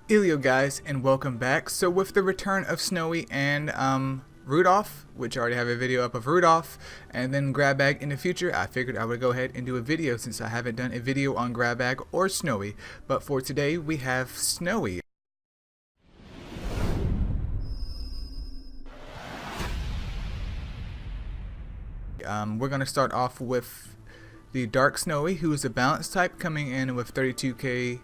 Eileo guys, and welcome back. So with the return of Snowee and Rudolph, which I already have a video up of Rudolph, and then Grab Bag in the future, I figured I would go ahead and do a video since I haven't done a video on Grab Bag or Snowee. But for today, we have Snowee. We're going to start off with the Dark Snowee, who is a balance type, coming in with 32k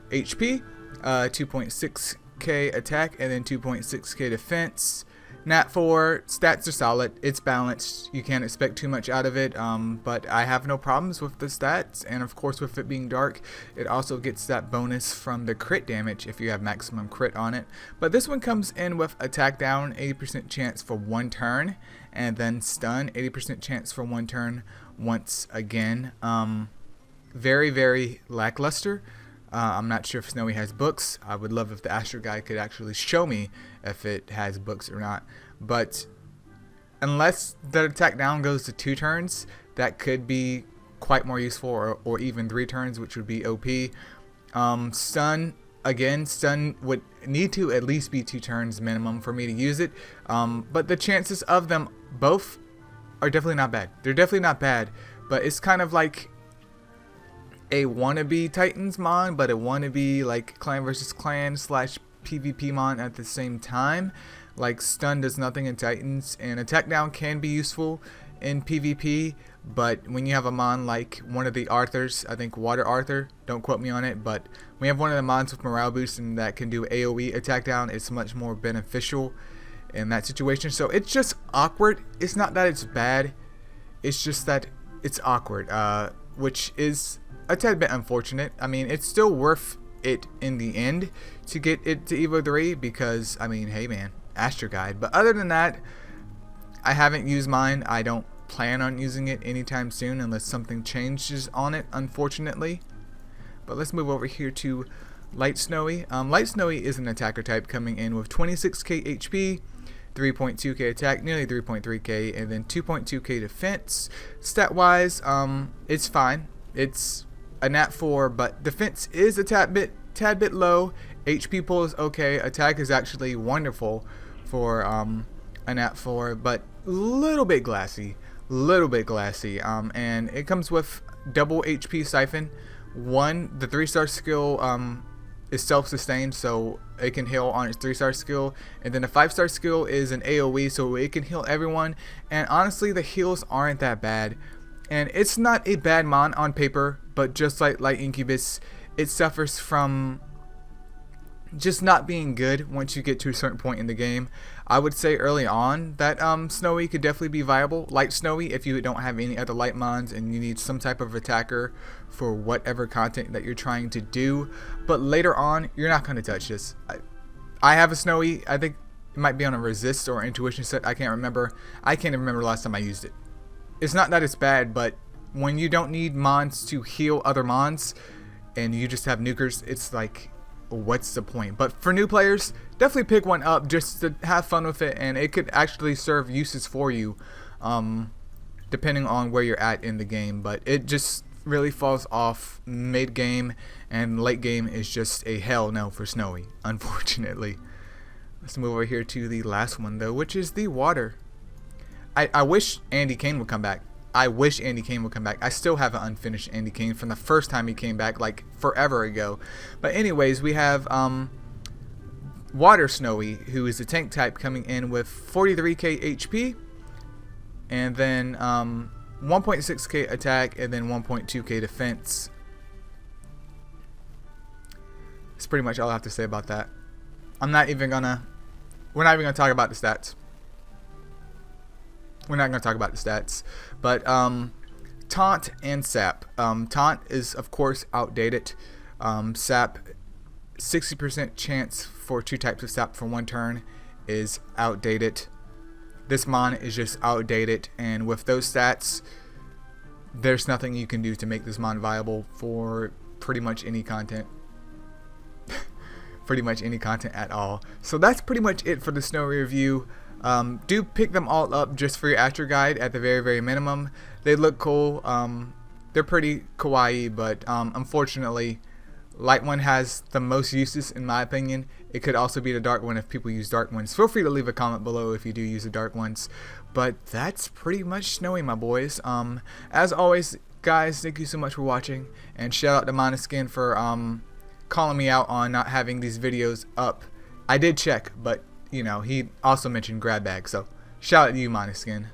HP. 2.6k attack and then 2.6k defense. Nat 4 stats are solid. It's balanced. You can't expect too much out of it, but I have no problems with the stats, and of course with it being dark, it also gets that bonus from the crit damage if you have maximum crit on it. But this one comes in with attack down, 80% chance for one turn, and then stun, 80% chance for one turn once again. Very lackluster. I'm not sure if Snowee has books. I would love if the Astro guy could actually show me if it has books or not. But unless the attack down goes to 2 turns, that could be quite more useful, or even 3 turns, which would be OP. Stun, again, stun would need to at least be 2 turns minimum for me to use it. But the chances of them both are definitely not bad. They're definitely not bad, but it's kind of like a wannabe Titans mon, but a wannabe like clan versus clan slash PvP mon at the same time. Like stun does nothing in Titans, and attack down can be useful in PvP, but when you have a mon like one of the Arthurs, I think Water Arthur, don't quote me on it, but when you have one of the mons with morale boost and that can do AoE attack down, it's much more beneficial in that situation. So it's just awkward. It's not that it's bad, it's just that it's awkward, which is a tad bit unfortunate. I mean, it's still worth it in the end to get it to Evo 3 because, I mean, hey man, Astro Guide. But other than that, I haven't used mine. I don't plan on using it anytime soon unless something changes on it, unfortunately. But let's move over here to Light Snowee. Light Snowee is an attacker type, coming in with 26k HP, 3.2k attack, nearly 3.3k, and then 2.2k defense. Stat wise, it's fine. It's a nat 4, but defense is a tad bit low. HP pull is okay. Attack is actually wonderful for a nat 4, but little bit glassy, and it comes with double HP siphon. The 3-star skill is self-sustained, so it can heal on its 3-star skill, and then the 5-star skill is an AoE, so it can heal everyone. And honestly, the heals aren't that bad, and it's not a bad mon on paper, but just like Light Incubus, it suffers from just not being good once you get to a certain point in the game. I would say early on that Snowee could definitely be viable. Light Snowee, if you don't have any other light mons and you need some type of attacker for whatever content that you're trying to do. But later on, you're not going to touch this. I have a Snowee. I think it might be on a resist or intuition set. I can't remember. I can't even remember the last time I used it. It's not that it's bad, but when you don't need mons to heal other mons and you just have nukers, it's like, what's the point? But for new players, definitely pick one up just to have fun with it, and it could actually serve uses for you depending on where you're at in the game. But it just really falls off mid game, and late game is just a hell no for Snowee, unfortunately. Let's move over here to the last one though, which is the Water. I wish Andy Kane would come back. I still have an unfinished Andy Kane from the first time he came back, like forever ago. But anyways, we have Water Snowee, who is a tank type, coming in with 43k HP, and then 1.6k attack, and then 1.2k defense. That's pretty much all I have to say about that. We're not even gonna talk about the stats. We're not going to talk about the stats, but Taunt and Sap. Taunt is, of course, outdated. Sap, 60% chance for 2 types of Sap for 1 turn is outdated. This mon is just outdated, and with those stats, there's nothing you can do to make this mon viable for pretty much any content. Pretty much any content at all. So that's pretty much it for the Snowee review. Do pick them all up just for your Astro Guide at the very minimum. They look cool. They're pretty kawaii, but unfortunately, Light one has the most uses in my opinion. It could also be the dark one if people use dark ones. Feel free to leave a comment below if you do use the dark ones. But that's pretty much Snowee, my boys. As always, guys, thank you so much for watching, and shout out to Monoskin for calling me out on not having these videos up. I did check, but you know, he also mentioned grab bag, so shout out to you, Monoskin.